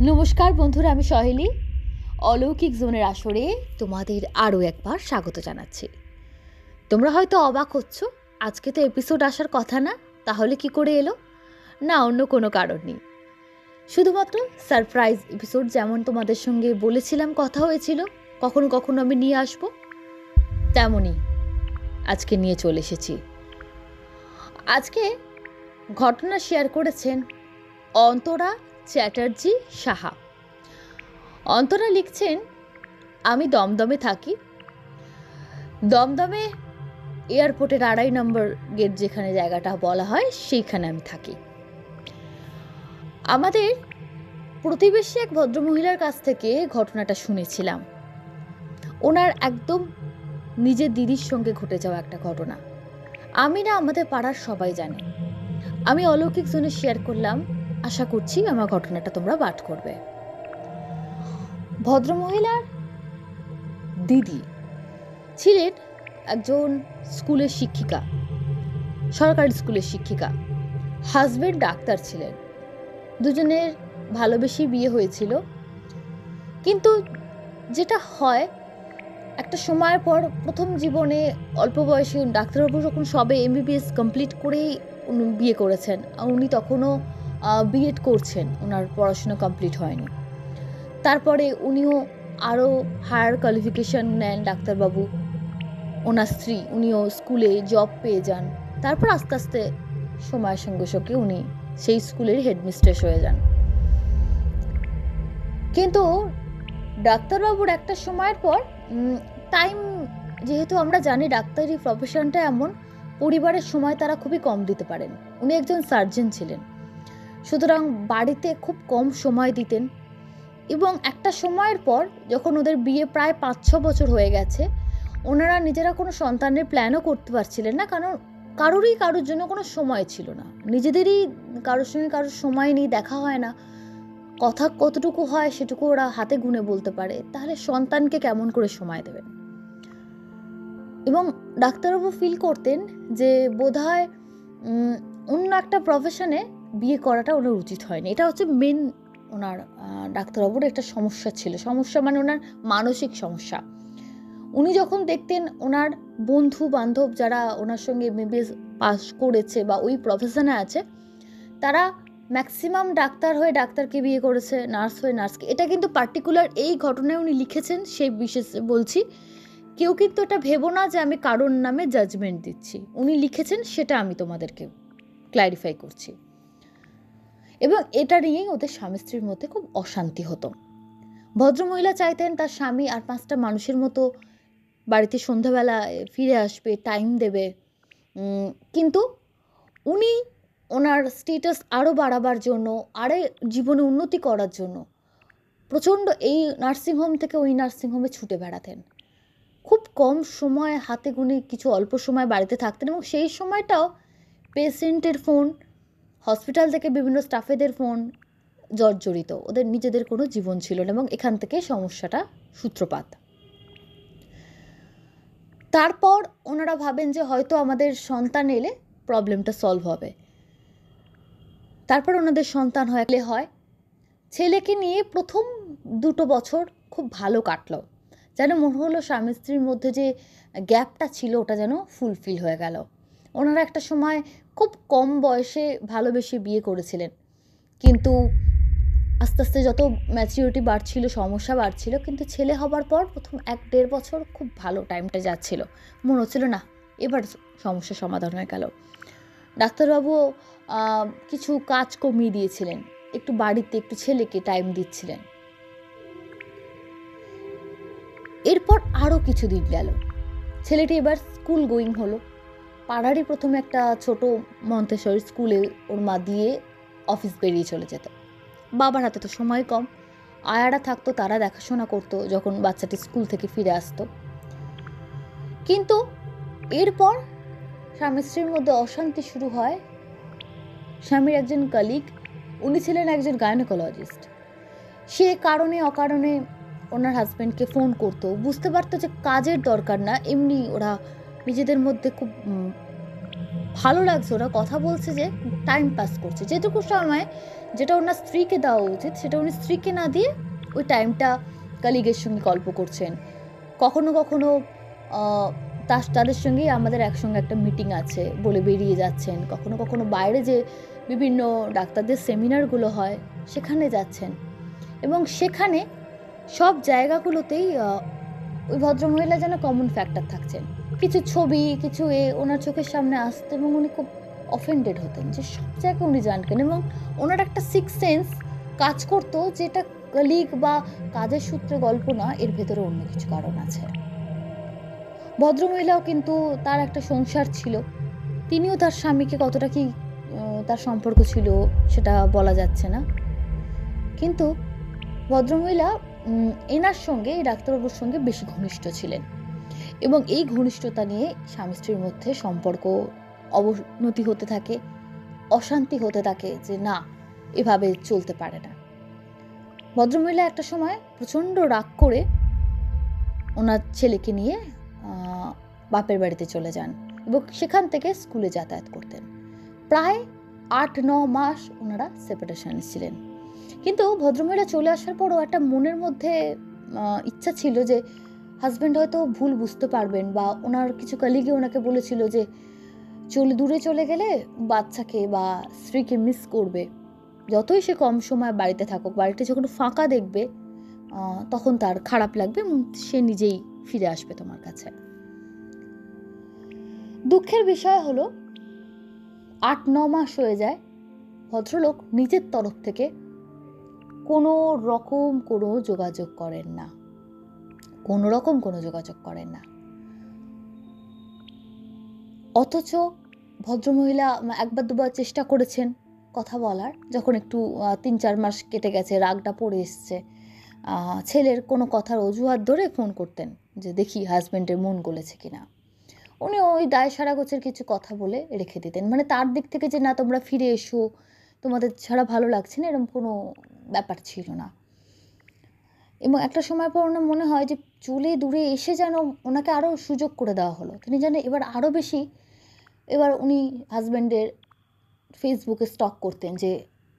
নমস্কার বন্ধুরা, আমি সহেলি। অলৌকিক জোনের আসরে তোমাদের আরও একবার স্বাগত জানাচ্ছি। তোমরা হয়তো অবাক হচ্ছ, আজকে তো এপিসোড আসার কথা না, তাহলে কি করে এলো? না, অন্য কোনো কারণ নেই, শুধুমাত্র সারপ্রাইজ এপিসোড। যেমন তোমাদের সঙ্গে বলেছিলাম, কথা হয়েছিল কখনো কখনো আমি নিয়ে আসবো, তেমনই আজকে নিয়ে চলে এসেছি। আজকে ঘটনা শেয়ার করেছেন অন্তরা চ্যাটার্জি সাহা। অন্তরা লিখছেন, আমি দমদমে থাকি। দমদমে এয়ারপোর্টের 2.5 নম্বর গেট যেখানে জায়গাটা বলা হয়, সেইখানে আমি থাকি। আমাদের প্রতিবেশী এক ভদ্রমহিলার কাছ থেকে ঘটনাটা শুনেছিলাম। ওনার একদম নিজের দিদির সঙ্গে ঘটে যাওয়া একটা ঘটনা। আমি না, আমাদের পাড়ার সবাই জানে। আমি অলৌকিক জোনে শেয়ার করলাম, আশা করছি আমার ঘটনাটা তোমরা পাঠ করবে। ভদ্রমহিলার দিদি ছিলেন একজন স্কুলের শিক্ষিকা, সরকারি স্কুলের শিক্ষিকা। হাজবেন্ড ডাক্তার ছিলেন। দুজনের ভালোবেসেই বিয়ে হয়েছিল। কিন্তু যেটা হয়, একটা সময়ের পর, প্রথম জীবনে অল্প বয়সে ডাক্তারবাবু যখন সবে MBBS কমপ্লিট করেই উনি বিয়ে করেছেন, উনি তখনও বিএড করছেন, ওনার পড়াশোনা কমপ্লিট হয়নি। তারপরে উনিও আরও হায়ার কোয়ালিফিকেশান নেন ডাক্তারবাবু। ওনার স্ত্রী, উনিও স্কুলে জব পেয়ে যান। তারপর আস্তে আস্তে সময়ের সঙ্গে সঙ্গে উনি সেই স্কুলের হেডমিস্ট্রেস হয়ে যান। কিন্তু ডাক্তারবাবুর একটা সময়ের পর টাইম, যেহেতু আমরা জানি ডাক্তারি প্রফেশনটা এমন, পরিবারের সময় তারা খুবই কম দিতে পারেন। উনি একজন সার্জন ছিলেন, সুতরাং বাড়িতে খুব কম সময় দিতেন। এবং একটা সময়ের পর, যখন ওদের বিয়ে প্রায় 5-6 বছর হয়ে গেছে, ওনারা নিজেরা কোনো সন্তানের প্ল্যানও করতে পারছিলেন না, কারণ কারোর জন্য কোনো সময় ছিল না। নিজেদেরই কারোর সঙ্গে কারোর সময় নেই, দেখা হয় না, কথা কতটুকু হয় সেটুকু ওরা হাতে গুনে বলতে পারে, তাহলে সন্তানকে কেমন করে সময় দেবেন। এবং ডাক্তারবাবু ফিল করতেন যে বোধহয় অন্য একটা প্রফেশনে বিয়ে করাটা ওনার উচিত হয়নি। এটা হচ্ছে মেন ওনার ডাক্তারবাবুর একটা সমস্যা ছিল। সমস্যা মানে ওনার মানসিক সমস্যা। উনি যখন দেখতেন ওনার বন্ধু বান্ধব যারা ওনার সঙ্গে MBBS পাস করেছে বা ওই প্রফেশনে আছে, তারা ম্যাক্সিমাম ডাক্তার হয়ে ডাক্তারকে বিয়ে করেছে, নার্স হয়ে নার্সকে। এটা কিন্তু পার্টিকুলার এই ঘটনায় উনি লিখেছেন, সেই বিশেষ বলছি। কেউ কিন্তু এটা ভেবো না যে আমি কারোর নামে জাজমেন্ট দিচ্ছি। উনি লিখেছেন, সেটা আমি তোমাদেরকে ক্ল্যারিফাই করছি। এবং এটা নিয়েই ওদের স্বামী স্ত্রীর মধ্যে খুব অশান্তি হতো। ভদ্রমহিলা চাইতেন তার স্বামী আর 5টা মানুষের মতো বাড়িতে সন্ধ্যাবেলা ফিরে আসবে, টাইম দেবে। কিন্তু উনি ওনার স্টেটাস আরও বাড়াবার জন্য, আরও জীবনে উন্নতি করার জন্য প্রচণ্ড এই নার্সিংহোম থেকে ওই নার্সিংহোমে ছুটে বেড়াতেন। খুব কম সময়, হাতে গুনে কিছু অল্প সময় বাড়িতে থাকতেন। এবং সেই সময়টাও পেশেন্টের ফোন, হসপিটাল থেকে বিভিন্ন স্টাফেদের ফোন জর্জরিত। ওদের নিজেদের কোনো জীবন ছিল না, এবং এখান থেকে সমস্যাটা সূত্রপাত। তারপর ওনারা ভাবেন যে হয়তো আমাদের সন্তান এলে প্রবলেমটা সলভ হবে। তারপর ওনাদের সন্তান হয়। ছেলেকে নিয়ে প্রথম 2 বছর খুব ভালো কাটলো, যেন মনে হলো স্বামী স্ত্রীর মধ্যে যে গ্যাপটা ছিল ওটা যেন ফুলফিল হয়ে গেল। ওনারা একটা সময় খুব কম বয়সে ভালোবেসে বিয়ে করেছিলেন, কিন্তু আস্তে আস্তে যত ম্যাচিউরিটি বাড়ছিল, সমস্যা বাড়ছিল। কিন্তু ছেলে হবার পর প্রথম 1-1.5 বছর খুব ভালো টাইমটা যাচ্ছিল, মনে হচ্ছিল না এবার সমস্যা সমাধান হয়ে গেল। ডাক্তারবাবু কিছু কাজ কমিয়ে দিয়েছিলেন, একটু বাড়িতে একটু ছেলেকে টাইম দিচ্ছিলেন। এরপর আরও কিছুদিন গেল, ছেলেটি এবার স্কুল গোয়িং হলো। পাড়ারই প্রথমে একটা ছোট মন্তেশ্বরী স্কুলে ওর মা দিয়ে অফিস বেরিয়ে চলে যেত। বাবার হাতে তো সময় কম, আয়ারা থাকতো, তারা দেখাশোনা করতো যখন বাচ্চাটি স্কুল থেকে ফিরে আসতো। কিন্তু এরপর স্বামী স্ত্রীর মধ্যে অশান্তি শুরু হয়। স্বামীর একজন কলিগ, উনি ছিলেন একজন গাইনোকোলজিস্ট, সে কারণে অকারণে ওনার হাজব্যান্ডকে ফোন করতো। বুঝতে পারতো যে কাজের দরকার না, এমনি ওরা নিজেদের মধ্যে খুব ভালো লাগছে, ওরা কথা বলছে, যে টাইম পাস করছে। যেটুকু সময় যেটা ওনার স্ত্রীকে দেওয়া উচিত সেটা উনি স্ত্রীকে না দিয়ে ওই টাইমটা কলিগের সঙ্গে গল্প করছেন। কখনো কখনো তাদের সঙ্গেই আমাদের একসঙ্গে একটা মিটিং আছে বলে বেরিয়ে যাচ্ছেন। কখনো কখনো বাইরে যে বিভিন্ন ডাক্তারদের সেমিনারগুলো হয় সেখানে যাচ্ছেন, এবং সেখানে সব জায়গাগুলোতেই ওই ভদ্রমহিলা যেন কমন ফ্যাক্টর থাকছেন। কিছু ছবি, কিছু ওনার চোখের সামনে আসতো এবং উনি খুব অফেন্ডেড হতেন যে সব জায়গায় উনি জানতেন, এবং ওনার একটা সিক্স সেন্স কাজ করতো, যেটা কলিগ বা কাজের সূত্রে গল্প না, এর ভেতরে অন্য কিছু কারণ আছে। ভদ্রমহিলাও কিন্তু তার একটা সংসার ছিল, তিনিও তার স্বামীকে কতটা কি তার সম্পর্ক ছিল সেটা বলা যাচ্ছে না, কিন্তু ভদ্রমহিলা এনার সঙ্গে, এই ডাক্তারবাবুর সঙ্গে বেশি ঘনিষ্ঠ ছিলেন, এবং এই ঘনিষ্ঠতা নিয়ে স্বামী স্ত্রীর মধ্যে সম্পর্ক অবনতি হতে থাকে, অশান্তি হতে থাকে, যে না এভাবে চলতে পারে না। ভদ্রমহিলা একটা সময় প্রচণ্ড রাগ করে ওনার ছেলেকে নিয়ে বাপের বাড়িতে চলে যান এবং সেখান থেকে স্কুলে যাতায়াত করতেন। প্রায় 8-9 মাস ওনারা সেপারেশনে ছিলেন, কিন্তু ভদ্রমহিলা চলে আসার পরও একটা মনের মধ্যে ইচ্ছা ছিল যে হাজব্যান্ড হয়তো ভুল বুঝতে পারবেন, বা ওনার কিছু কলিগে ওনাকে বলেছিল যে দূরে চলে গেলে বাচ্চাকে বা স্ত্রীকে মিস করবে, যতই সে কম সময় বাড়িতে থাকুক, বাড়িতে যখন ফাঁকা দেখবে তখন তার খারাপ লাগবে এবং সে নিজেই ফিরে আসবে তোমার কাছে। দুঃখের বিষয় হলো 8-9 মাস হয়ে যায়, ভদ্রলোক নিজের তরফ থেকে কোনো রকম কোনো যোগাযোগ করেন না, অথচ ভদ্রমহিলা একবার দুবার চেষ্টা করেছেন কথা বলার, যখন একটু 3-4 মাস কেটে গেছে, রাগটা পড়ে এসছে, ছেলের কোনো কথার অজুহাত ধরে ফোন করতেন যে দেখি হাজব্যান্ডের মন গলেছে কিনা। উনি ওই দায় সারা গোছের কিছু কথা বলে রেখে দিতেন, মানে তার দিক থেকে যে না তোমরা ফিরে এসো, তোমাদের ছাড়া ভালো লাগছে না, এরকম কোনো ব্যাপার ছিল না। এবং একটা সময় পর ওনার মনে হয় যে চলে দূরে এসে যেন ওনাকে আরও সুযোগ করে দেওয়া হলো, তিনি যেন এবার আরও বেশি, এবার উনি হাজব্যান্ডের ফেসবুকে স্টক করতেন যে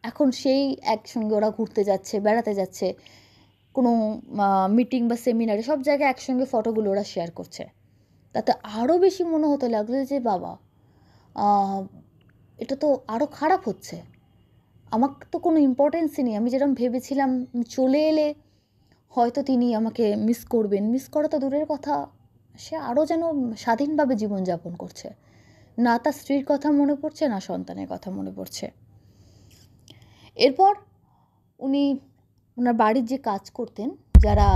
এখন সেই একসঙ্গে ওরা ঘুরতে যাচ্ছে, বেড়াতে যাচ্ছে, কোনো মিটিং বা সেমিনারে, সব জায়গায় একসঙ্গে ফটোগুলো ওরা শেয়ার করছে। তাতে আরও বেশি মনে হতে লাগলো যে বাবা এটা তো আরও খারাপ হচ্ছে, আমার তো কোনো ইম্পর্টেন্সই নেই, আমি যেরকম ভেবেছিলাম চলে এলে হয়তো তিনি আমাকে মিস করবেন, মিস করা তো দূরের কথা, সে আরও যেন স্বাধীনভাবে জীবনযাপন করছে, না তার স্ত্রীর কথা মনে পড়ছে, না সন্তানের কথা মনে পড়ছে। এরপর উনি ওনার বাড়ির যে কাজ করতেন যারা,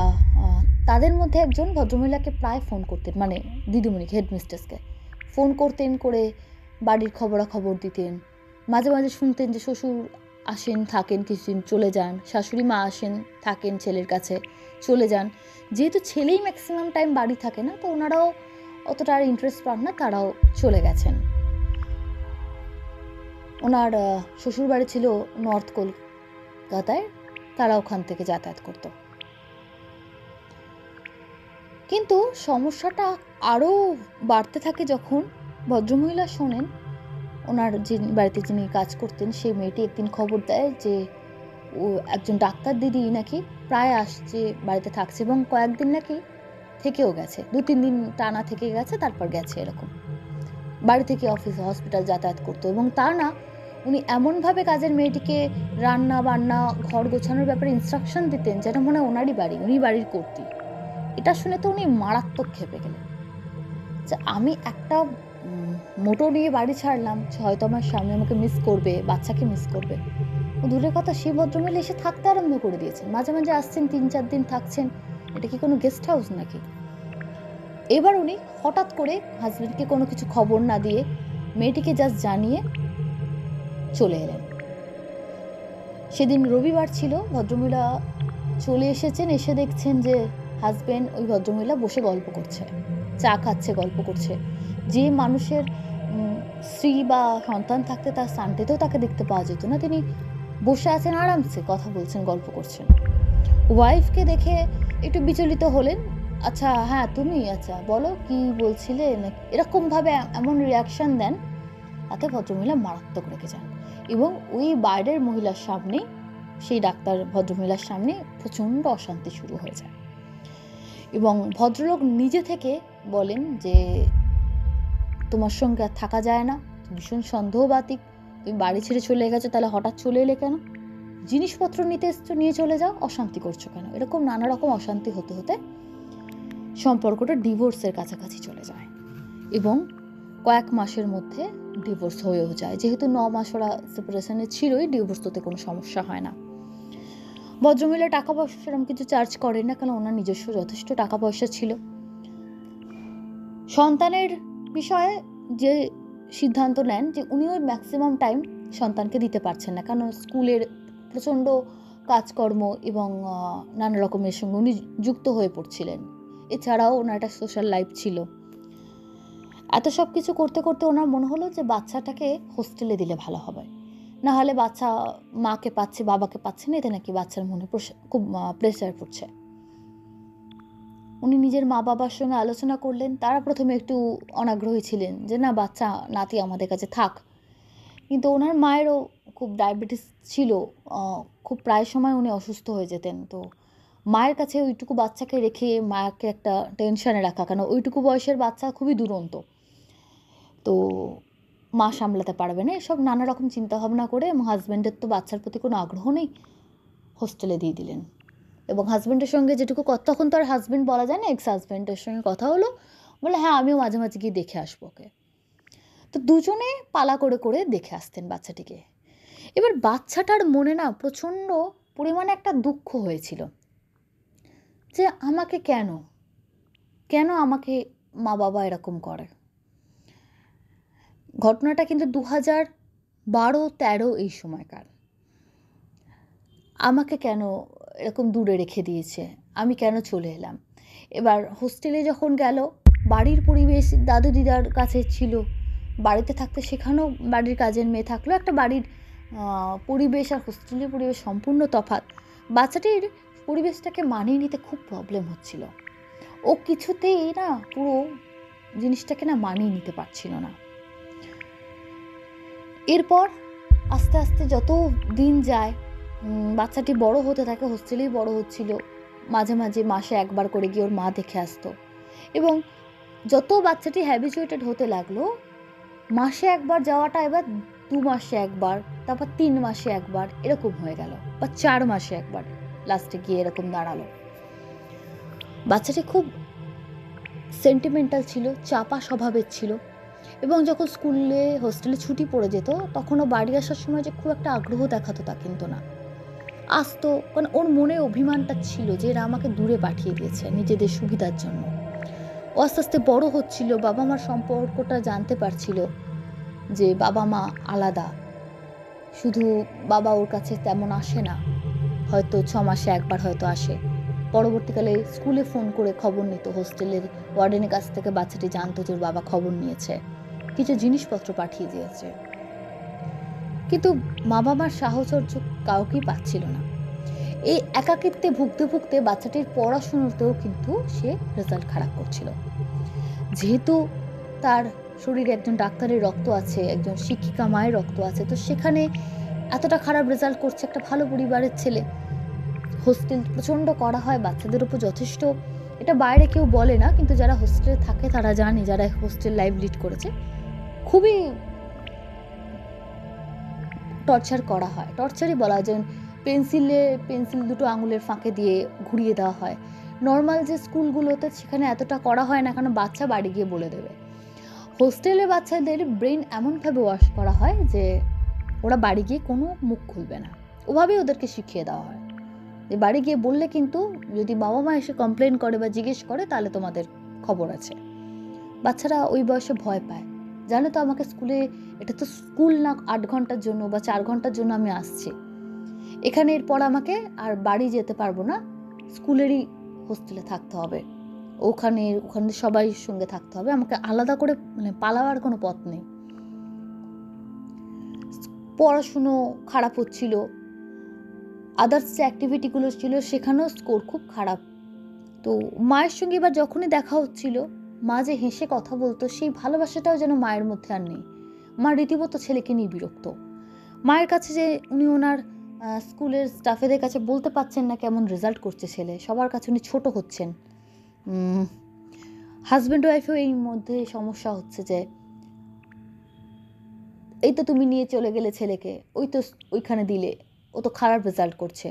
তাদের মধ্যে একজন ভদ্রমহিলাকে প্রায় ফোন করতেন, মানে দিদিমণিকে, হেডমিস্ট্রেসকে ফোন করতেন, করে বাড়ির খবরাখবর দিতেন। মাঝে মাঝে শুনতেন যে শ্বশুর আসেন, থাকেন কিছুদিন, চলে যান, শাশুড়ি মা আসেন, থাকেন ছেলের কাছে, চলে যান। যেহেতু ছেলেই ম্যাক্সিমাম টাইম বাড়ি থাকে না, তো ওনারাও অতটা আর ইন্টারেস্ট পান না, তারাও চলে গেছেন। ওনার শ্বশুর বাড়ি ছিল নর্থ কলকাতায়, তারা ওখান থেকে যাতায়াত করত। কিন্তু সমস্যাটা আরও বাড়তে থাকে যখন ভদ্রমহিলা শোনেন ওনার যে বাড়িতে যিনি কাজ করতেন সেই মেয়েটি একদিন খবর দেয় যে ও একজন ডাক্তার দিদি নাকি প্রায় আসছে, বাড়িতে থাকছে, এবং কয়েকদিন নাকি থেকেও গেছে, 2-3 দিন টানা থেকে গেছে, তারপর গেছে, এরকম বাড়ি থেকে অফিস হসপিটাল যাতায়াত করতো। এবং তা না, উনি এমনভাবে কাজের মেয়েটিকে রান্না বান্না ঘর গোছানোর ব্যাপারে ইনস্ট্রাকশন দিতেন যেন মনে হয় ওনারই বাড়ি, উনি বাড়ির কর্ত্রী। এটা শুনে তো উনি মারাত্মক খেপে গেলেন যে আমি একটা মোটো নিয়ে বাড়ি ছাড়লাম, হয়তো আমার স্বামী আমাকে মিস করবে, বাচ্চাকে মিস করবে, দূরের কথা সেই ভদ্রমহিলা এসে থাকতে আরম্ভ করে দিয়েছেন, মাঝে মাঝে আসছেন, 3-4 দিন থাকছেন, এটা কি কোনো গেস্ট হাউস নাকি? এবার উনি হঠাৎ করে হাজব্যান্ডকে কোনো কিছু খবর না দিয়ে মেয়েটিকে জাস্ট জানিয়ে চলে এলেন। সেদিন রবিবার ছিল, ভদ্রমহিলা চলে এসেছেন, এসে দেখছেন যে হাজব্যান্ড ওই ভদ্রমহিলা বসে গল্প করছে, চা খাচ্ছে, গল্প করছে। যে মানুষের স্ত্রী বা সন্তান থাকতে তার সানডেতেও তাকে দেখতে পাওয়া যেত না, তিনি বসে আছেন আরামসে, কথা বলছেন, গল্প করছেন। ওয়াইফকে দেখে একটু বিচলিত হলেন, আচ্ছা হ্যাঁ তুমি, আচ্ছা বলো কি বলছিলে, এরকমভাবে এমন রিয়াকশান দেন তাতে ভদ্রমহিলা মারাত্মক রেগে যান এবং ওই বাইরের মহিলার সামনে, সেই ডাক্তার ভদ্রমহিলার সামনে প্রচণ্ড অশান্তি শুরু হয়ে যায় এবং ভদ্রলোক নিজে থেকে বলেন যে তোমার সঙ্গে আর থাকা যায় না, ভীষণ সন্দেহবাতিক, তুমি বাড়ি ছেড়ে চলে গেছো, তাহলে হঠাৎ চলে এলে কেন, জিনিসপত্র নিতে এসছো নিয়ে চলে যাও, অশান্তি করছো কেন। এরকম নানা রকম অশান্তি হতে হতে সম্পর্কটা ডিভোর্সের কাছাকাছি চলে যায় এবং কয়েক মাসের মধ্যে ডিভোর্স হয়েও যায়। যেহেতু 9 মাস ওরা সেপারেশনে ছিলই, ডিভোর্স হতে কোনো সমস্যা হয় না। ভদ্রমহিলা টাকা পয়সা সেরকম কিছু চার্জ করেন না, কারণ ওনার নিজস্ব যথেষ্ট টাকা পয়সা ছিল। সন্তানের বিষয়ে যে সিদ্ধান্ত নেন যে উনিও ম্যাক্সিমাম টাইম সন্তানকে দিতে পারছেন না, কারণ স্কুলের প্রচণ্ড কাজকর্ম এবং নানা রকমের সঙ্গে উনি যুক্ত হয়ে পড়ছিলেন। এছাড়াও ওনার একটা সোশ্যাল লাইফ ছিল। এত সব কিছু করতে করতে ওনার মনে হলো যে বাচ্চাটাকে হোস্টেলে দিলে ভালো হবে, না হলে বাচ্চা মাকে পাচ্ছে বাবাকে পাচ্ছে না, এতে নাকি বাচ্চার মনে খুব প্রেসার পড়ছে। উনি নিজের মা বাবার সঙ্গে আলোচনা করলেন। তারা প্রথমে একটু অনাগ্রহী ছিলেন যে না, বাচ্চা নাতি আমাদের কাছে থাক, কিন্তু ওনার মায়েরও খুব ডায়াবেটিস ছিল, খুব প্রায় সময় উনি অসুস্থ হয়ে যেতেন। তো মায়ের কাছে ওইটুকু বাচ্চাকে রেখে মাকে একটা টেনশনে রাখা, কেন ওইটুকু বয়সের বাচ্চা খুবই দুরন্ত, তো মা সামলাতে পারবে না, এসব নানা রকম চিন্তাভাবনা করে হাজব্যান্ডের তো বাচ্চার প্রতি কোনো আগ্রহ নেই, হোস্টেলে দিয়ে দিলেন। এবং হাজব্যান্ডের সঙ্গে যেটুকু তখন তো আর হাজব্যান্ড বলা যায় না, এক্স হাজব্যান্ডের সঙ্গে কথা হলো, বলে হ্যাঁ আমিও মাঝে মাঝে গিয়ে দেখে আসবো ওকে। তো দুজনে পালা করে করে দেখে আসতেন বাচ্চাটিকে। এবার বাচ্চাটার মনে না প্রচণ্ড পরিমাণে একটা দুঃখ হয়েছিল যে আমাকে কেন কেন আমাকে মা বাবা এরকম করে। ঘটনাটা কিন্তু 2012-13 এই সময়কার। আমাকে কেন এরকম দূরে রেখে দিয়েছে, আমি কেন চলে এলাম। এবার হোস্টেলে যখন গেল, বাড়ির পরিবেশ দাদু দিদার কাছে ছিল, বাড়িতে থাকতে সেখানেও বাড়ির কাজের মেয়ে থাকলো, একটা বাড়ির পরিবেশ আর হোস্টেলের পরিবেশ সম্পূর্ণ তফাৎ। বাচ্চাটির পরিবেশটাকে মানিয়ে নিতে খুব প্রবলেম হচ্ছিল, ও কিছুতেই না পুরো জিনিসটাকে না মানিয়ে নিতে পারছিল না। এরপর আস্তে আস্তে যত দিন যায় বাচ্চাটি বড় হতে থাকে, হোস্টেলেই বড় হচ্ছিল, মাঝে মাঝে মাসে একবার করে গিয়ে ওর মা দেখে আসতো এবং যত বাচ্চাটি হ্যাবিচুয়েটেড হতে লাগলো, মাসে একবার যাওয়াটা এবার 2 মাসে একবার, তারপর 3 মাসে একবার এরকম হয়ে গেল, বা 4 মাসে একবার লাস্টে গিয়ে এরকম দাঁড়ালো। বাচ্চাটি খুব সেন্টিমেন্টাল ছিল, চাপা স্বভাবের ছিল এবং যখন স্কুলে হোস্টেলে ছুটি পড়ে যেত তখনও বাড়ি আসার সময় যে খুব একটা আগ্রহ দেখাতো তা কিন্তু না, আসতো, কারণ ওর মনে অভিমানটা ছিল যে এরা আমাকে দূরে পাঠিয়ে দিয়েছে নিজেদের সুবিধার জন্য। ও আস্তে আস্তে বড় হচ্ছিল, বাবা মার সম্পর্কটা জানতে পারছিল যে বাবা মা আলাদা, শুধু বাবা ওর কাছে তেমন আসে না, হয়তো 6 মাসে একবার হয়তো আসে। পরবর্তীকালে স্কুলে ফোন করে খবর নিত, হোস্টেলের ওয়ার্ডেনের কাছ থেকে বাচ্চাটি জানতো যে ওর বাবা খবর নিয়েছে, কিছু জিনিসপত্র পাঠিয়ে দিয়েছে, কিন্তু মা বাবার সাহচর্য কাউকেই পাচ্ছিল না। এই একাকিত্বে ভুগতে ভুগতে বাচ্চাটির পড়াশুনোতেও কিন্তু সে রেজাল্ট খারাপ করছিল। যেহেতু তার শরীরে একজন ডাক্তারের রক্ত আছে, একজন শিক্ষিকা মায়ের রক্ত আছে, তো সেখানে এতটা খারাপ রেজাল্ট করছে একটা ভালো পরিবারের ছেলে। হোস্টেল প্রচণ্ড করা হয় বাচ্চাদের উপর যথেষ্ট, এটা বাইরে কেউ বলে না, কিন্তু যারা হোস্টেলে থাকে তারা জানে, যারা হোস্টেল লাইফ লিড করেছে, খুবই টর্চার করা হয়, টর্চারই বলা যায়। পেন্সিল দুটো আঙুলের ফাঁকে দিয়ে ঘুরিয়ে দেওয়া হয়। নর্মাল যে স্কুলগুলোতে সেখানে এতটা করা হয় না, কারণ বাচ্চা বাড়ি গিয়ে বলে দেবে। হোস্টেলে বাচ্চাদের ব্রেন এমনভাবে ওয়াশ করা হয় যে ওরা বাড়ি গিয়ে কোনো মুখ খুলবে না, ওভাবেই ওদেরকে শিখিয়ে দেওয়া হয় যে বাড়ি গিয়ে বললে কিন্তু যদি বাবা মা এসে কমপ্লেন করে বা জিজ্ঞেস করে তাহলে তোমাদের খবর আছে। বাচ্চারা ওই বয়সে ভয় পায়, জানো তো আমাকে স্কুলে, এটা তো স্কুল না 8 ঘন্টার জন্য বা 4 ঘন্টার জন্য আমি আসছি, এখানে এরপর আমাকে আর বাড়ি যেতে পারবো না, স্কুলেরই হোস্টেলে থাকতে হবে, ওখানে সবাই সঙ্গে থাকতে হবে, আমাকে আলাদা করে মানে পালাবার কোনো পথ নেই। পড়াশুনো খারাপ হচ্ছিল, আদার্স যে অ্যাক্টিভিটিগুলো ছিল সেখানেও স্কোর খুব খারাপ। তো মায়ের সঙ্গে এবার যখনই দেখা হচ্ছিল, মা যে হেসে কথা বলতো, সেই ভালোবাসাটাও যেন মায়ের মধ্যে আর নেই। মা রীতিমতো ছেলেকে নিয়ে বিরক্ত। মায়ের কাছে যে উনি ওনার স্কুলের স্টাফেদের কাছে বলতে পারছেন না কেমন রেজাল্ট করছে ছেলে, সবার কাছে উনি ছোট হচ্ছেন। হাজব্যান্ড ওয়াইফেও এই মধ্যে সমস্যা হচ্ছে যে এই তো তুমি নিয়ে চলে গেলে ছেলেকে, ওইখানে দিলে, ও তো খারাপ রেজাল্ট করছে।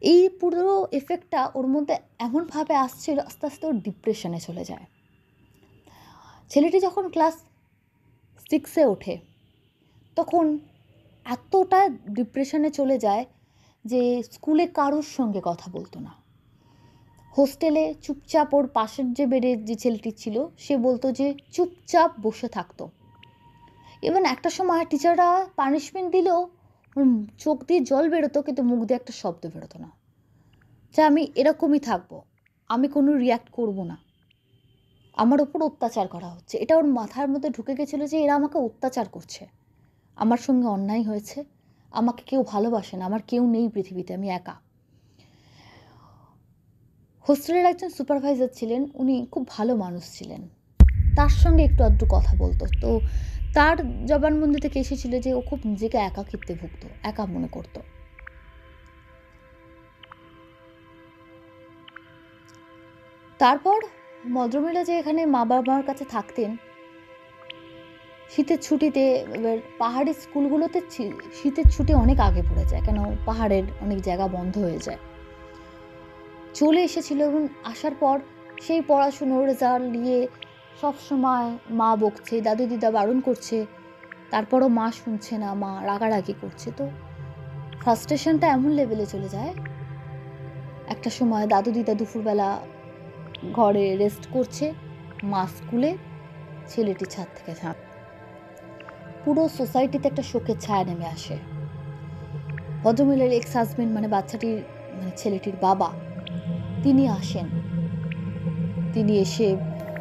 এই পুরো এফেক্টটা ওর মধ্যে এমনভাবে আসছিল, আস্তে আস্তে ওর ডিপ্রেশনে চলে যায়। ছেলেটি যখন ক্লাস 6-এ ওঠে তখন এতটা ডিপ্রেশনে চলে যায় যে স্কুলে কারোর সঙ্গে কথা বলতো না। হোস্টেলে চুপচাপ, ওর পাশের যে বেডে যে ছেলেটি ছিল সে বলতো যে চুপচাপ বসে থাকতো। ইভেন একটা সময় টিচাররা পানিশমেন্ট দিলেও চোখ দিয়ে জল বেরোতো কিন্তু মুখ দিয়ে একটা শব্দ বেরোতো না, যে আমি এরকমই থাকবো, আমি কোনো রিয়্যাক্ট করব না, আমার ওপর অত্যাচার করা হচ্ছে। এটা ওর মাথার মধ্যে ঢুকে গেছিলো যে এরা আমাকে অত্যাচার করছে, আমার সঙ্গে অন্যায় হয়েছে, আমাকে কেউ ভালোবাসে না, আমার কেউ নেই পৃথিবীতে, আমি একা। হোস্টেলের একজন সুপারভাইজার ছিলেন, উনি খুব ভালো মানুষ ছিলেন, তার সঙ্গে একটু আধটু কথা বলতো। তো তার জবানবন্দি থেকে এসেছিল যে ও খুব নিজেকে একাকিত্বে ভুগত, একা মনে করত। তারপর ভদ্রমহিলা যে এখানে মা বাবার কাছে থাকতেন, শীতের ছুটিতে, এবার পাহাড়ি স্কুলগুলোতে শীতের ছুটি অনেক আগে পড়ে যায়, কেন পাহাড়ের অনেক জায়গা বন্ধ হয়ে যায়। চলে এসেছিল এবং আসার পর সেই পড়াশুনোর রেজাল্ট নিয়ে সবসময় মা বকছে, দাদু দিদা বারণ করছে, তারপরও মা শুনছে না, মা রাগারাগি করছে। তো ফ্রাস্ট্রেশনটা এমন লেভেলে চলে যায়, একটা সময় দাদু দিদা দুপুরবেলা ঘরে রেস্ট করছে, মা স্কুলে, ছেলেটি ছাদ থেকে ঝাঁপ। পুরো সোসাইটিতে একটা শোকের ছায়া নেমে আসে। ভদ্রমহিলার এক্স হাজবেন্ড মানে বাচ্চাটির মানে ছেলেটির বাবা, তিনি আসেন। তিনি এসে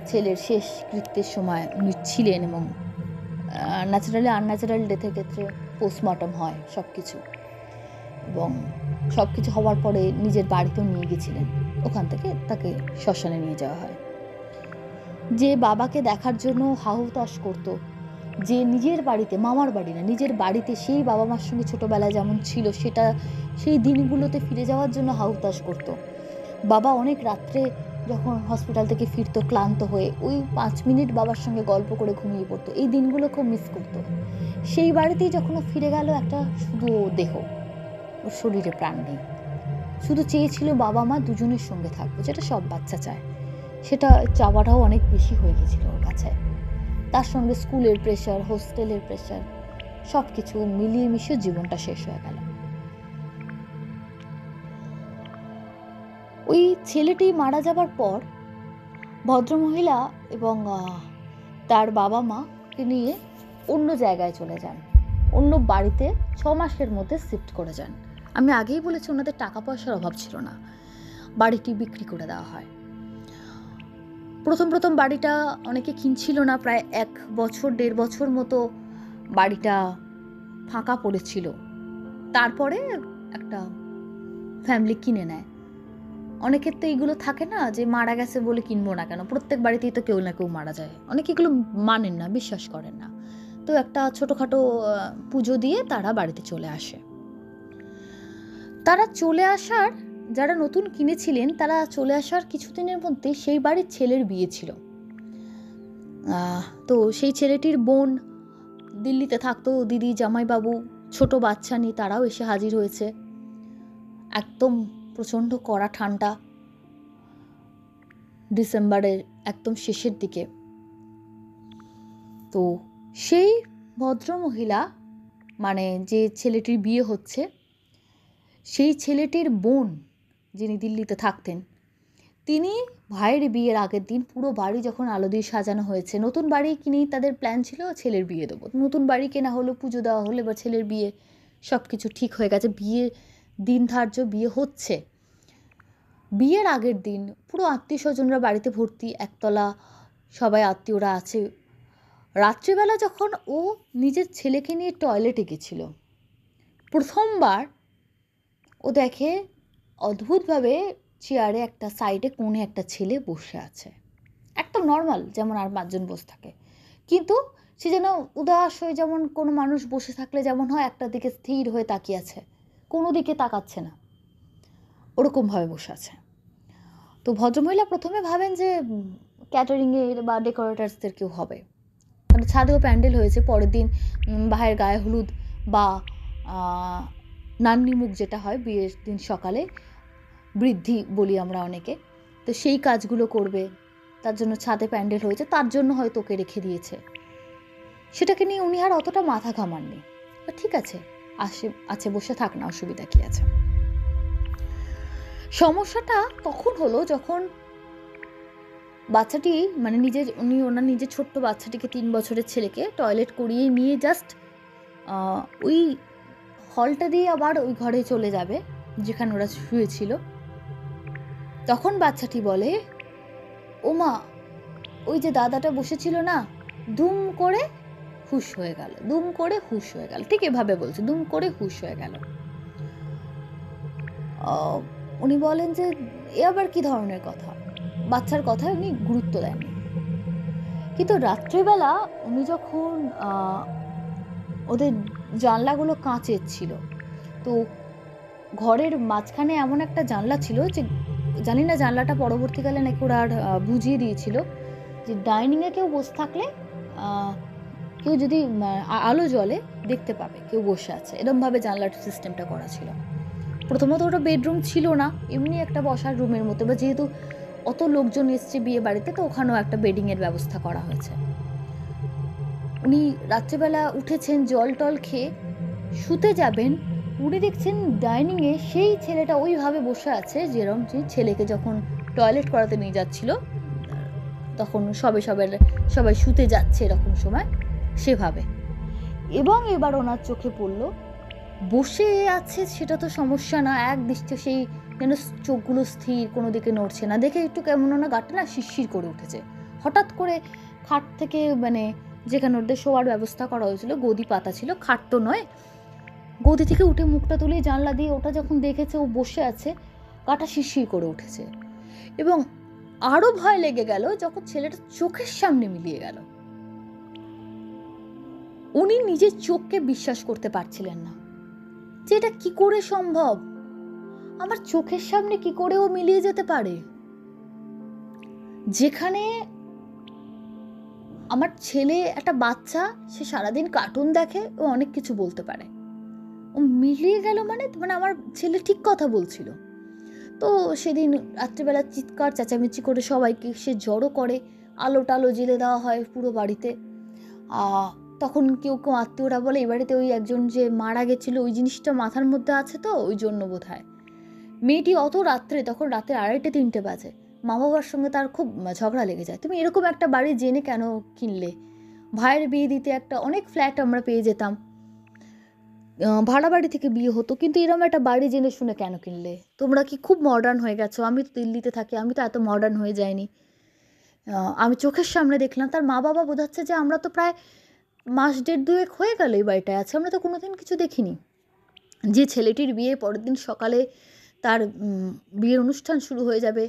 ছেলের শেষ কৃত্যের সময় উনি ছিলেন এবং ন্যাচারালি আনন্যাচারাল ডেথের ক্ষেত্রে পোস্টমর্টম হয় সব কিছু, এবং সব কিছু হওয়ার পরে নিজের বাড়িতেও নিয়ে গেছিলেন, ওখান থেকে তাকে শ্মশানে নিয়ে যাওয়া হয়। যে বাবাকে দেখার জন্য হাহুতাশ করত, যে নিজের বাড়িতে, মামার বাড়ি না, নিজের বাড়িতে সেই বাবা মার সঙ্গে ছোটোবেলায় যেমন ছিল সেটা, সেই দিনগুলোতে ফিরে যাওয়ার জন্য হাহুতাশ করত। বাবা অনেক রাত্রে যখন হসপিটাল থেকে ফিরতো ক্লান্ত হয়ে, ওই 5 মিনিট বাবার সঙ্গে গল্প করে ঘুমিয়ে পড়তো, এই দিনগুলো খুব মিস করতো। সেই বাড়িতেই যখন ও ফিরে গেল, একটা শুধু দেহ, ওর শরীরে প্রাণ নেই, শুধু চেয়েছিল বাবা মা দুজনের সঙ্গে থাকবো, যেটা সব বাচ্চা চায়। সেটা চাওয়াটাও অনেক বেশি হয়ে গেছিল ওর কাছে। তার সঙ্গে স্কুলের প্রেশার, হোস্টেলের প্রেশার, সব কিছু মিলিয়ে মিশিয়ে জীবনটা শেষ হয়ে গেল। ওই ছেলেটি মারা যাবার পর ভদ্রমহিলা এবং তার বাবা মাকে নিয়ে অন্য জায়গায় চলে যান, অন্য বাড়িতে 6 মাসের মধ্যে শিফট করে যান। আমি আগেই বলেছি ওনাদের টাকা পয়সার অভাব ছিল না, বাড়িটি বিক্রি করে দেওয়া হয়। প্রথম বাড়িটা অনেকে কিনছিল না, প্রায় 1 বছর 1.5 বছর মতো বাড়িটা ফাঁকা পড়েছিল। তারপরে একটা ফ্যামিলি কিনে নেয়। অনেকের তো এইগুলো থাকে না যে মারা গেছে বলে কিনবো না কেন, প্রত্যেক বাড়িতেই তো কেউ না কেউ মারা যায়, অনেকে এগুলো মানেন না, বিশ্বাস করেন না। তো একটা ছোটোখাটো পুজো দিয়ে তারা বাড়িতে চলে আসে। তারা চলে আসার, যারা নতুন কিনেছিলেন তারা চলে আসার কিছুদিনের মধ্যে সেই বাড়ির ছেলের বিয়ে ছিল। তো সেই ছেলেটির বোন দিল্লিতে থাকতো, দিদি জামাইবাবু ছোট বাচ্চা নিয়ে তারাও এসে হাজির হয়েছে। একদম প্রচণ্ড কড়া ঠান্ডা, ডিসেম্বরের একদম শেষের দিকে। তো সেই ভদ্রমহিলা মানে যে ছেলেটির বিয়ে হচ্ছে, সেই ছেলেটির বোন যিনি দিল্লিতে থাকতেন, তিনি ভাইয়ের বিয়ের আগের দিন পুরো বাড়ি যখন আলো দিয়ে সাজানো হয়েছে, নতুন বাড়ি কিনেই তাদের প্ল্যান ছিল ছেলের বিয়ে দেবো, নতুন বাড়ি কেনা হলো, পুজো দেওয়া হলো, এবার ছেলের বিয়ে, সব কিছু ঠিক হয়ে গেছে, বিয়ে দিন ধার্য, বিয়ে হচ্ছে। বিয়ের আগের দিন পুরো আত্মীয় স্বজনরা বাড়িতে ভর্তি, একতলা সবাই আত্মীয়রা আছে। রাত্রিবেলা যখন ও নিজের ছেলেকে নিয়ে টয়লেটে গেছিল, প্রথমবার ও দেখে অদ্ভুতভাবে চেয়ারে একটা সাইডে কোণে একটা ছেলে বসে আছে, একটা নর্মাল যেমন আর 5 জন বসে থাকে, কিন্তু সে যেন উদাস হয়ে, যেমন কোনো মানুষ বসে থাকলে যেমন হয় একটা দিকে স্থির হয়ে তাকিয়ে আছে, কোনো দিকে তাকাচ্ছে না, ওরকমভাবে বসে আছে। তো ভদ্রমহিলা প্রথমে ভাবেন যে ক্যাটারিংয়ের বা ডেকোরেটার্সদের কেউ হবে, কারণ ছাদেও প্যান্ডেল হয়েছে। পরের দিন ভাইয়ের গায়ে হলুদ বা নান্নিমুখ যেটা হয় বিয়ের দিন সকালে, বৃদ্ধি বলি আমরা অনেকে, তো সেই কাজগুলো করবে, তার জন্য ছাদে প্যান্ডেল হয়েছে, তার জন্য হয়তো ওকে রেখে দিয়েছে। সেটাকে নিয়ে উনি আর অতটা মাথা ঘামাননি, ঠিক আছে আছে বসে থাক না, অসুবিধা কি আছে। সমস্যাটা তখন হলো যখন বাচ্চাটি মানে ওনার নিজের ছোট্ট বাচ্চাটিকে, 3 বছরের ছেলেকে টয়লেট করিয়ে নিয়ে জাস্ট ওই হলটা দিয়ে আবার ওই ঘরে চলে যাবে যেখানে ওরা শুয়েছিল। তখন বাচ্চাটি বলে, ও মা, ওই যে দাদাটা বসেছিল না, দুম করে হুশ হয়ে গেল, দুম করে হুশ হয়ে গেল, ঠিক এভাবে বলছে, দুম করে হুশ হয়ে গেল। উনি বলেন যে এ আবার কি ধরনের কথা, বাচ্চার কথায় উনি গুরুত্ব দেননি। কিন্তু রাত্রিবেলা উনি যখন ওদের জানলাগুলো কাঁচের ছিল, তো ঘরের মাঝখানে এমন একটা জানলা ছিল যে, জানি না জানলাটা পরবর্তীকালে নাকি ওরা আর বুঝিয়ে দিয়েছিল যে ডাইনিংয়ে কেউ বসে থাকলে কেউ যদি আলো জ্বলে দেখতে পাবে কেউ বসে আছে, এরকমভাবে জানলার সিস্টেমটা করা ছিল। প্রথমত ওটা বেডরুম ছিল না, এমনি একটা বসার রুমের মতো, বা যেহেতু অত লোকজন এসছে বিয়ে বাড়িতে, তো ওখানেও একটা বেডিংয়ের ব্যবস্থা করা হয়েছে। উনি রাত্রেবেলা উঠেছেন, জল টল খেয়ে শুতে যাবেন, উনি দেখছেন ডাইনিংয়ে সেই ছেলেটা ওইভাবে বসে আছে যেরকম যে ছেলেকে যখন টয়লেট করাতে নিয়ে যাচ্ছিল তখন সবাই শুতে যাচ্ছে এরকম সময় সেভাবে। এবং এবার ওনার চোখে পড়ল, বসে আছে সেটা তো সমস্যা না, এক দৃষ্টি সেই যেন চোখগুলো স্থির, কোনো দিকে নড়ছে না, দেখে একটু কেমন না গাটা না শিরশির করে উঠেছে। হঠাৎ করে খাট থেকে, মানে যেখানে ওদের শোয়ার ব্যবস্থা করা হয়েছিল, গদি পাতা ছিল, খাট তো নয়, গদি থেকে উঠে মুখটা তুলে জানলা দিয়ে ওটা যখন দেখেছে ও বসে আছে, গাটা শিরশির করে উঠেছে। এবং আরো ভয় লেগে গেল যখন ছেলেটা চোখের সামনে মিলিয়ে গেল। উনি নিজের চোখকে বিশ্বাস করতে পারছিলেন না যে এটা কি করে সম্ভব, আমার চোখের সামনে কি করে ও মিলিয়ে যেতে পারে। যেখানে আমার ছেলে একটা বাচ্চা, সে সারাদিন কার্টুন দেখে, ও অনেক কিছু বলতে পারে, ও মিলিয়ে গেল মানে আমার ছেলে ঠিক কথা বলছিল। তো সেদিন রাত্রিবেলা চিৎকার চেঁচামেচি করে সবাইকে সে জড়ো করে, আলো টালো জ্বেলে দেওয়া হয় পুরো বাড়িতে। তখন কেউ কেউ আত্মীয়রা বলে, এই বাড়িতে ওই একজন যে মারা গেছিল ওই জিনিসটা মাথার মধ্যে আছে, তো ওই জন্য বোধ হয় মেয়েটি অত রাত্রে, তখন রাতে 2:30-3টে বাজে, মা বাবার সঙ্গে তার খুব ঝগড়া লেগে যায়, তুমি এরকম একটা বাড়ি জেনে কেন কিনলে, ভাইয়ের বিয়ে দিতে একটা অনেক ফ্ল্যাট আমরা পেয়ে যেতাম, ভাড়া বাড়ি থেকে বিয়ে হতো, কিন্তু এরকম একটা বাড়ি জেনে শুনে কেন কিনলে, তোমরা কি খুব মডার্ন হয়ে গেছো, আমি তো দিল্লিতে থাকি, আমি তো এত মডার্ন হয়ে যাইনি, আমি চোখের সামনে দেখলাম। তার মা বাবা বোঝাচ্ছে যে আমরা তো প্রায় 1.5-2 হয়ে গেল এই বাড়িটায় আছে, আমরা তো কোনোদিন কিছু দেখিনি। যে ছেলেটির বিয়ে পরের দিন সকালে তার বিয়ের অনুষ্ঠান শুরু হয়ে যাবে,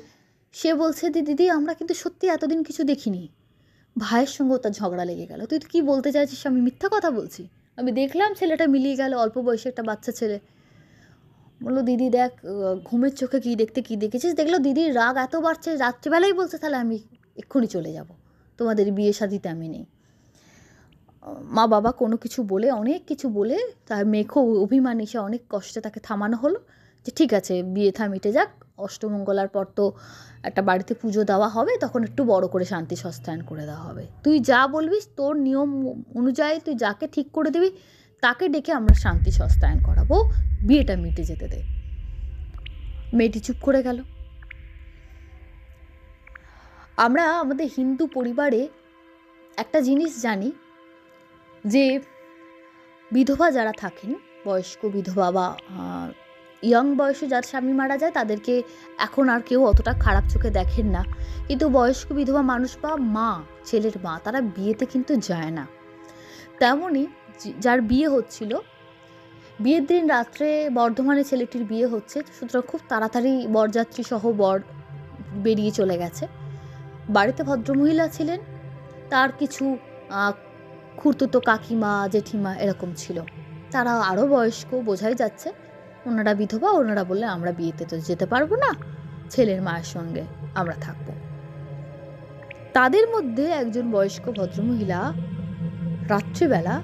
সে বলছে দিদি আমরা কিন্তু সত্যি এতদিন কিছু দেখিনি। ভাইয়ের সঙ্গেও তার ঝগড়া লেগে গেল, তুই কি বলতে চাইছিস, আমি মিথ্যা কথা বলছি, আমি দেখলাম ছেলেটা মিলিয়ে গেল, অল্প বয়সে একটা বাচ্চা ছেলে। বললো দিদি দেখ, ঘুমের চোখে কী দেখেছিস। দেখলো দিদির রাগ এত বাড়ছে, রাত্রিবেলাই বলছে তাহলে আমি এক্ষুনি চলে যাব, তোমাদের বিয়ে শাদিতে আমি নেই। মা বাবা কোনো কিছু বলে, অনেক কিছু বলে, তার মেয়েকেও অভিমান এসে অনেক কষ্টে তাকে থামানো হলো যে ঠিক আছে বিয়ে মিটে যাক, অষ্টমঙ্গলার পর তো একটা বাড়িতে পুজো দেওয়া হবে, তখন একটু বড় করে শান্তি সস্তায়ন করে দেওয়া হবে, তুই যা বলবি তোর নিয়ম অনুযায়ী তুই যাকে ঠিক করে দিবি তাকে ডেকে আমরা শান্তি সস্তায়ন করাবো, বিয়েটা মিটে যেতে দে। মেয়েটি চুপ করে গেল। আমরা আমাদের হিন্দু পরিবারে একটা জিনিস জানি যে বিধবা যারা থাকেন, বয়স্ক বিধবা বা ইয়ং বয়সে যার স্বামী মারা যায়, তাদেরকে এখন আর কেউ অতটা খারাপ চোখে দেখেন না, কিন্তু বয়স্ক বিধবা মানুষ বা মা, ছেলের মা, তারা বিয়েতে কিন্তু যায় না। তেমনই যার বিয়ে হচ্ছিল, বিয়ের দিন রাত্রে বর্ধমানে ছেলেটির বিয়ে হচ্ছে, সুতরাং খুব তাড়াতাড়ি বরযাত্রী সহ বর বেরিয়ে চলে গেছে। বাড়িতে ভদ্রমহিলা ছিলেন, তার কিছু খুড়তুতো কাকিমা জেঠিমা এরকম ছিল, তারা আরও বয়স্ক, বোঝাই যাচ্ছে। ওনারা বিধবা, ওনারা বললে আমরা বিয়েতে তো যেতে পারবো না, ছেলের মায়ের সঙ্গে আমরা থাকবো। তাদের মধ্যে একজন বয়স্ক ভদ্রমহিলা রাত্রিবেলা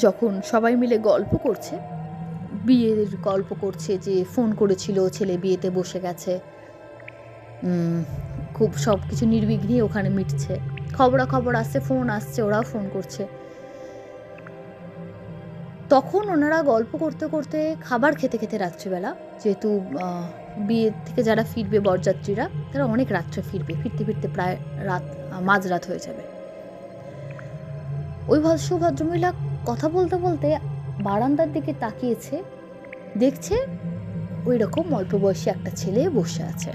যখন সবাই মিলে গল্প করছে, বিয়ের গল্প করছে, যে ফোন করেছিল ছেলে বিয়েতে বসে গেছে, খুব সব কিছু নির্বিঘ্নে ওখানে মিটছে, খবরাখবর আসছে, ফোন আসছে, ওরাও ফোন করছে। তখন ওনারা গল্প করতে করতে খাবার খেতে খেতে রাত্রিবেলা, যেহেতু বিয়ে থেকে যারা ফিরবে বরযাত্রীরা, তারা অনেক রাত্রে ফিরবে, ফিরতে ফিরতে প্রায় মাঝরাত হয়ে যাবে। ওই ভদ্রমহিলা কথা বলতে বলতে বারান্দার দিকে তাকিয়েছে, দেখছে ওই রকম অল্প বয়সী একটা ছেলে বসে আছে।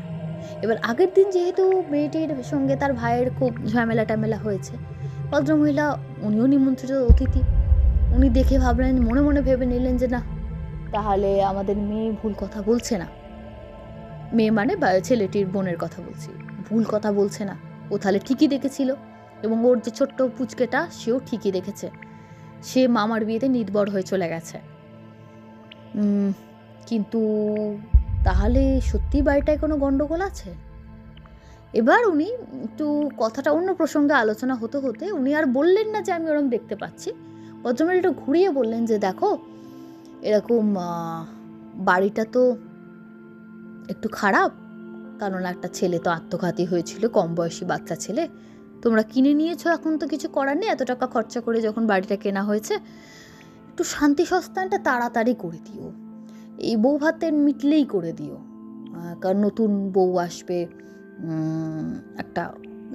এবার আগের দিন যেহেতু মেয়েটির সঙ্গে তার ভাইয়ের খুব ঝামেলা টামেলা হয়েছে, ভদ্রমহিলা উনিও নিমন্ত্রিত অতিথি, উনি দেখে ভাবলেন, মনে মনে ভেবে নিলেন যে না, তাহলে আমাদের মেয়ে ভুল কথা বলছে না, মেয়ে মানে ছেলেটির বোনের কথা বলছি, ভুল কথা বলছে না, ও তাহলে ঠিকই দেখেছিল, এবং ওর যে ছোট্ট পুচকেটা সেও ঠিকই দেখেছে, সে মামার বিয়েতে নির্ভর হয়ে চলে গেছে। কিন্তু তাহলে সত্যি বাড়িটায় কোনো গন্ডগোল আছে? এবার উনি একটু কথাটা অন্য প্রসঙ্গে আলোচনা হতে হতে উনি আর বললেন না যে আমি ওরকম দেখতে পাচ্ছি, ভদ্রমহিলা একটু ঘুরিয়ে বললেন যে দেখো, এরকম বাড়িটা তো একটু খারাপ, কারণ একটা ছেলে তো আত্মঘাতী হয়েছিল, কম বয়সী বাচ্চা ছেলে, তোমরা কিনে নিয়েছো, এখন তো কিছু করার নেই, এত টাকা খরচা করে যখন বাড়িটা কেনা হয়েছে, একটু শান্তি সস্তানটা তাড়াতাড়ি করে দিও, এই বউ ভাতের মিটলেই করে দিও, কারণ নতুন বউ আসবে, একটা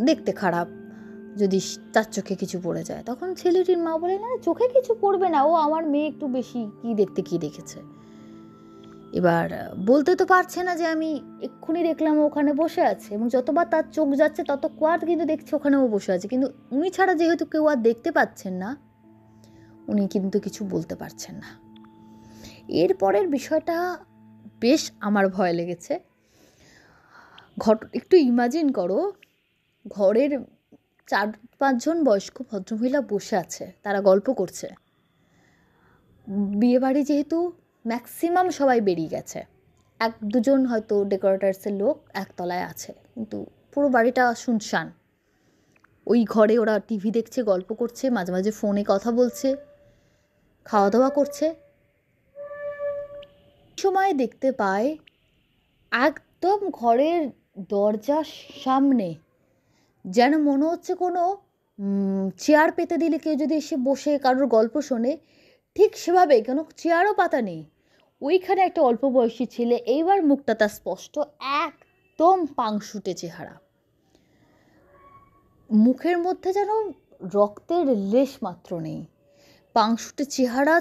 দেখতে খারাপ যদি তার চোখে কিছু পড়ে যায়। তখন ছেলেটির মা বলে, না চোখে কিছু পড়বে না, ও আমার মেয়ে একটু বেশি কি দেখেছে। এবার বলতে তো পারছে না যে আমি এক্ষুনি দেখলাম ওখানে বসে আছে, এবং যতবার তার চোখ যাচ্ছে ততবার কিন্তু দেখছে ওখানে ও বসে আছে, কিন্তু উনি ছাড়া যেহেতু কেউ আর দেখতে পাচ্ছেন না, উনি কিন্তু কিছু বলতে পারছেন না। এরপরের বিষয়টা বেশ আমার ভয় লেগেছে। একটু ইমাজিন করো, ঘরের 4-5 জন বয়স্ক ভদ্রমহিলা বসে আছে, তারা গল্প করছে। বিয়েবাড়ি যেহেতু ম্যাক্সিমাম সবাই বেরিয়ে গেছে, 1-2 জন হয়তো ডেকোরেটার্সের লোক একতলায় আছে, কিন্তু পুরো বাড়িটা শুনশান। ওই ঘরে ওরা টিভি দেখছে, গল্প করছে, মাঝে মাঝে ফোনে কথা বলছে, খাওয়া দাওয়া করছে। সময় দেখতে পায় একদম ঘরের দরজার সামনে, যেন মনে হচ্ছে কোনো চেয়ার পেতে দিলে কেউ যদি এসে বসে কারোর গল্প শোনে, ঠিক সেভাবে কোনো চেয়ারও পাতা নেই, ওইখানে একটা অল্প বয়সী ছেলে, এইবার মুখটা তার স্পষ্ট, একদম পাংশুটে চেহারা, মুখের মধ্যে যেন রক্তের লেশ মাত্র নেই, পাংশুটে চেহারা,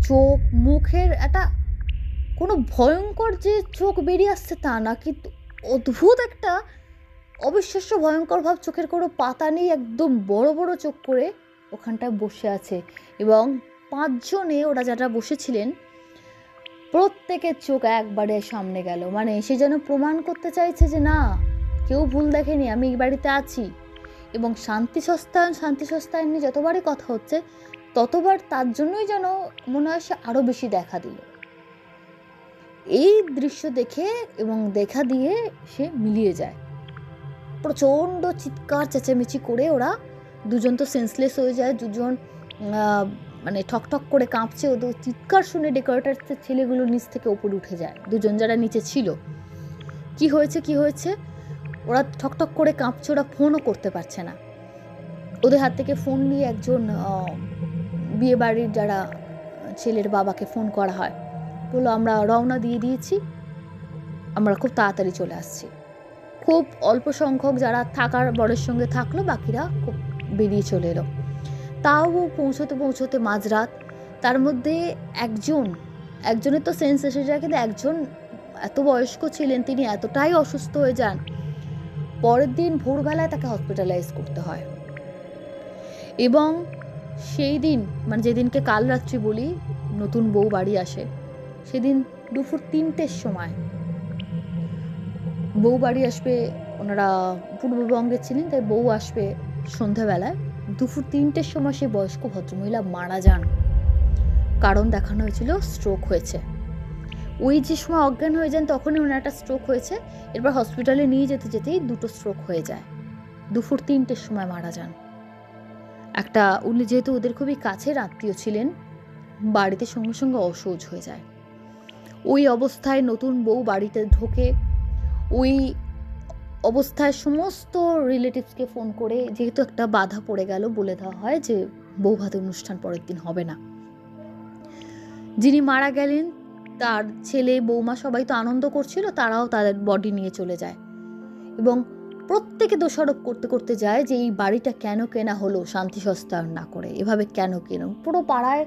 চোখ মুখের একটা কোনো ভয়ঙ্কর যে চোখ বেরিয়ে আসছে তা না, কিন্তু অদ্ভুত একটা অবিশ্বাস্য ভয়ঙ্কর ভাব, চোখের কোনো পাতা নেই, একদম বড় বড় চোখ করে ওখানটায় বসে আছে। এবং 5 জনে ওরা যারা বসেছিলেন প্রত্যেকের চোখ একবারে সামনে গেল, মানে সে যেন প্রমাণ করতে চাইছে যে না, কেউ ভুল দেখেনি, আমি এই বাড়িতে আছি। এবং শান্তি সস্তায়ন নিয়ে যতবারই কথা হচ্ছে ততবার তার জন্যই যেন মনে হয় সে আরও বেশি দেখা দিল। এই দৃশ্য দেখে এবং দেখা দিয়ে সে মিলিয়ে যায়, প্রচণ্ড চিৎকার চেঁচামেচি করে ওরা 2 জন তো সেন্সলেস হয়ে যায়, 2 জন মানে ঠকঠক করে কাঁপছে, ওদের চিৎকার শুনে ডেকোরেটার্সের ছেলেগুলো নিচ থেকে ওপরে উঠে যায়, 2 জন যারা নিচে ছিল, কি হয়েছে ওরা ঠকঠক করে কাঁপছে, ওরা ফোনও করতে পারছে না। ওদের হাত থেকে ফোন নিয়ে একজন বিয়ে বাড়ির যারা ছেলের বাবাকে ফোন করা হয়, বললো আমরা রওনা দিয়ে দিয়েছি, আমরা খুব তাড়াতাড়ি চলে আসছি। খুব অল্প সংখ্যক যারা থাকার বরের সঙ্গে থাকলো, বাকিরা খুব বেরিয়ে চলে এলো। তাও পৌঁছতে মাঝরাত। তার মধ্যে একজনের তো সেন্স এসে যায়, কিন্তু একজন এত বয়স্ক ছিলেন, তিনি এতটাই অসুস্থ হয়ে যান, পরের দিন ভোরবেলায় তাকে হসপিটালাইজ করতে হয়। এবং সেই দিন, মানে যেদিনকে কাল রাত্রি বলি নতুন বউ বাড়ি আসে, সেদিন দুপুর 3টের সময় বউ বাড়ি আসবে। ওনারা পূর্ববঙ্গে ছিলেন, তাই বউ আসবে সন্ধ্যাবেলায়, দুপুর 3টের সময় সেই বয়স্ক ভদ্রমহিলা মারা যান। কারণ দেখানো হয়েছিল স্ট্রোক হয়েছে। ওই যে সময় অজ্ঞান হয়ে যান তখনই ওনার একটা স্ট্রোক হয়েছে। এরপর হসপিটালে নিয়ে যেতে যেতেই 2টো স্ট্রোক হয়ে যায়। দুপুর 3টের সময় মারা যান। উনি যেহেতু ওদের খুবই কাছের আত্মীয় ছিলেন, বাড়িতে সঙ্গে সঙ্গে অসহ্য হয়ে যায়। ওই অবস্থায় নতুন বউ বাড়িতে ঢোকে। ওই অবস্থায় সমস্ত রিলেটিভসকে ফোন করে, যেহেতু একটা বাধা পড়ে গেল, বলে দেওয়া হয় যে বউ ভাতের অনুষ্ঠান পরের দিন হবে না। যিনি মারা গেলেন তার ছেলে বৌমা সবাই তো আনন্দ করছিল, তারাও তাদের বডি নিয়ে চলে যায় এবং প্রত্যেকে দোষারোপ করতে করতে যায় যে এই বাড়িটা কেন কেনা হলো শান্তি সস্তায়ন না করে, এভাবে কেন কেন। পুরো পাড়ায়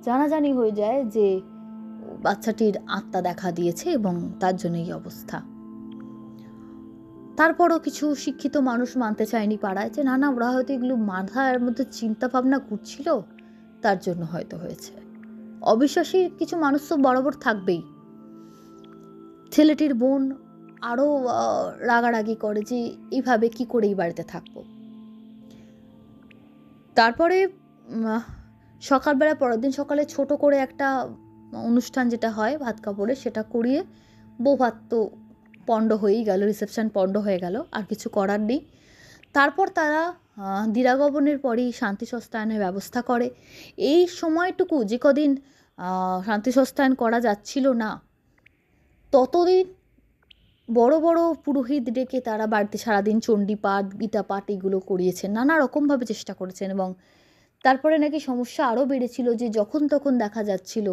জানাজানি হয়ে যায় যে বাচ্চাটির আত্মা দেখা দিয়েছে এবং তার জন্য এই অবস্থা। তারপরও কিছু শিক্ষিত মানুষ মানতে চায়নি পাড়ায় যে না না, ওরা হয়তো এগুলো মাথার মধ্যে চিন্তা ভাবনা করছিল, তার জন্য হয়তো হয়েছে। অবিশ্বাসী কিছু মানুষ তো বরাবর থাকবেই। ছেলেটির বোন আরও রাগারাগি করে যে এইভাবে কি করে এই বাড়িতে থাকবো। তারপরে সকালবেলা পরের দিন সকালে ছোট করে একটা অনুষ্ঠান যেটা হয় ভাত কাপড়ে, সেটা করিয়ে বউ ভাত তো পণ্ড হয়েই গেল, রিসেপশন পণ্ড হয়ে গেল, আর কিছু করার নেই। তারপর তারা দিরাগমনের পরেই শান্তি সস্তায়নের ব্যবস্থা করে। এই সময়টুকু যে কদিন শান্তি সস্তায়ন করা যাচ্ছিল না, ততদিন বড় বড় পুরোহিত ডেকে তারা বাড়িতে সারাদিন চণ্ডী পাঠ, গীতা পাঠ এগুলো করিয়েছেন, নানা রকমভাবে চেষ্টা করেছেন। এবং তারপরে নাকি সমস্যা আরও বেড়েছিল যে যখন তখন দেখা যাচ্ছিল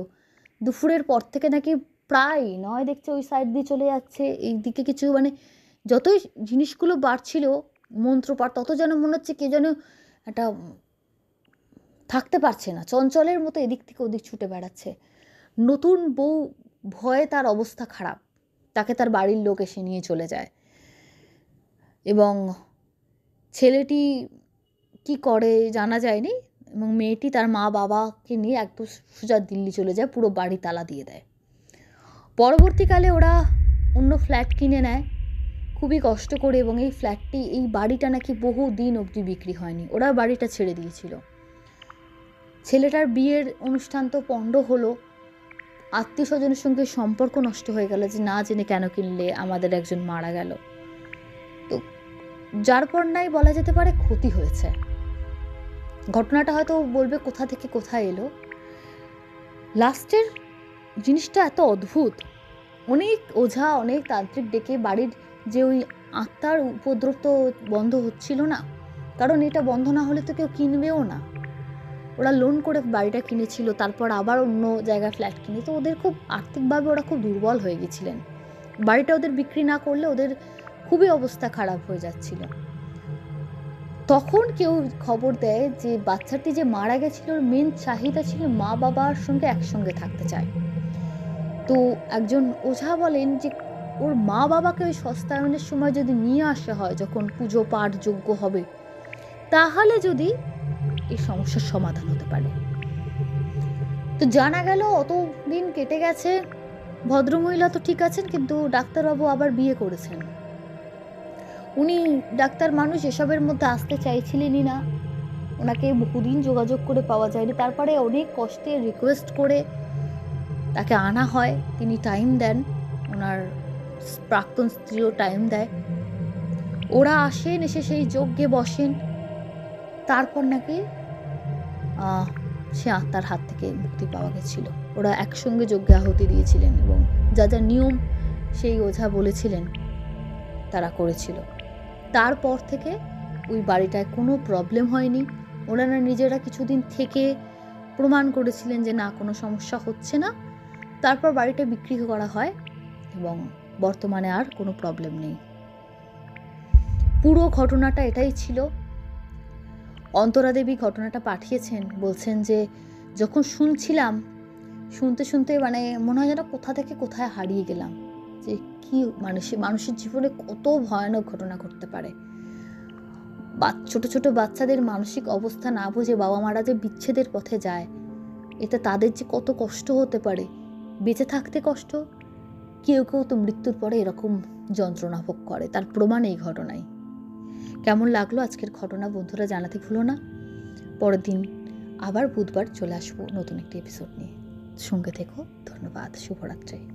দুপুরের পর থেকে নাকি প্রায় নয় দেখছে ওই সাইড দিয়ে চলে যাচ্ছে, এই দিকে কিছু মানে যতই জিনিসগুলো বাড়ছিল মন্ত্রপাঠ, তত যেন মনে হচ্ছে কে যেন একটা থাকতে পারছে না, চঞ্চলের মতো এদিক থেকে ওদিক ছুটে বেড়াচ্ছে। নতুন বউ ভয়ে তার অবস্থা খারাপ, তাকে তার বাড়ির লোক এসে নিয়ে চলে যায়। এবং ছেলেটি কি করে জানা যায়নি, এবং মেয়েটি তার মা বাবাকে নিয়ে একদম সোজা দিল্লি চলে যায়, পুরো বাড়ি তালা দিয়ে দেয়। পরবর্তীকালে ওরা অন্য ফ্ল্যাট কিনে নেয় খুবই কষ্ট করে, এবং এই বাড়িটা নাকি বহু দিন অবধি বিক্রি হয়নি, ওরা বাড়িটা ছেড়ে দিয়েছিল। ছেলেটার বিয়ের অনুষ্ঠান তো পণ্ড হলো, আত্মীয় স্বজনের সঙ্গে সম্পর্ক নষ্ট হয়ে গেল যে না জেনে কেন কিনলে, আমাদের একজন মারা গেল। তো যার পর নাই বলা যেতে পারে ক্ষতি হয়েছে। ঘটনাটা হয়তো বলবে কোথা থেকে কোথায় এলো। লাস্টের জিনিসটা এত অদ্ভুত, অনেক ওঝা অনেক তান্ত্রিক ডেকে বাড়ির যে ওই আত্মার উপদ্রব তো বন্ধ হচ্ছিল না, কারণ এটা বন্ধ না হলে তো কেউ কিনবেও না। ওরা লোন করে বাড়িটা কিনেছিল, তারপর আবার অন্য জায়গায় ফ্ল্যাট কিনে, তো ওদের খুব আর্থিকভাবে ওরা খুব দুর্বল হয়ে গেছিলেন। বাড়িটা ওদের বিক্রি না করলে ওদের খুবই অবস্থা খারাপ হয়ে যাচ্ছিল। তখন কেউ খবর দেয় যে বাচ্চাটি যে মারা গেছিল ওর মেন চাহিদা ছিল মা বাবার সঙ্গে একসঙ্গে থাকতে চায়। তো একজন ওঝা বলেন যে ওর মা বাবাকে ওই সস্তায়নের সময় যদি নিয়ে আসা হয়, যখন পুজো পাঠ যোগ্য হবে, তাহলে যদি এই সমস্যার সমাধান হতে পারে। তো জানা গেল অত দিন কেটে গেছে, ভদ্রমহিলা তো ঠিক আছেন, কিন্তু ডাক্তারবাবু আবার বিয়ে করেছেন। উনি ডাক্তার মানুষ, এসবের মধ্যে আসতে চাইছিলেনই না, ওনাকে বহুদিন যোগাযোগ করে পাওয়া যায়নি। তারপরে অনেক কষ্টে রিকোয়েস্ট করে তাকে আনা হয়, তিনি টাইম দেন, ওনার প্রাক্তন স্ত্রীও টাইম দেয়, ওরা আসেন, এসে সেই যজ্ঞে বসেন। তারপর নাকি সে আত্মার হাত থেকে মুক্তি পাওয়া গেছিল। ওরা একসঙ্গে যজ্ঞে আহুতি দিয়েছিলেন এবং যা যা নিয়ম সেই ওঝা বলেছিলেন তারা করেছিল। তারপর থেকে ওই বাড়িটায় কোনো প্রবলেম হয়নি। ওনারা নিজেরা কিছুদিন থেকে প্রমাণ করেছিলেন যে না, কোনো সমস্যা হচ্ছে না। তারপর বাড়িটা বিক্রি করা হয় এবং বর্তমানে আর কোনো প্রবলেম নেই। পুরো ঘটনাটা এটাই ছিল। অন্তরা দেবী ঘটনাটা পাঠিয়েছেন, বলছেন যে যখন শুনছিলাম, শুনতে শুনতে মানে মনে হয় যেন কোথা থেকে কোথায় হারিয়ে গেলাম, যে কি মানুষের জীবনে কত ভয়ানক ঘটনা ঘটতে পারে। ছোট ছোট বাচ্চাদের মানসিক অবস্থা না বুঝে বাবা মারা যে বিচ্ছেদের পথে যায়, এটা তাদের যে কত কষ্ট হতে পারে, বেঁচে থাকতে কষ্ট, কেউ কেউ তো মৃত্যুর পরে এরকম যন্ত্রণা ভোগ করে, তার প্রমাণ এই ঘটনায়। কেমন লাগলো আজকের ঘটনা বন্ধুরা জানাতে ভুলো না। পরের দিন আবার বুধবার চলে আসবো নতুন একটি এপিসোড নিয়ে। সঙ্গে থেকো। ধন্যবাদ। শুভরাত্রি।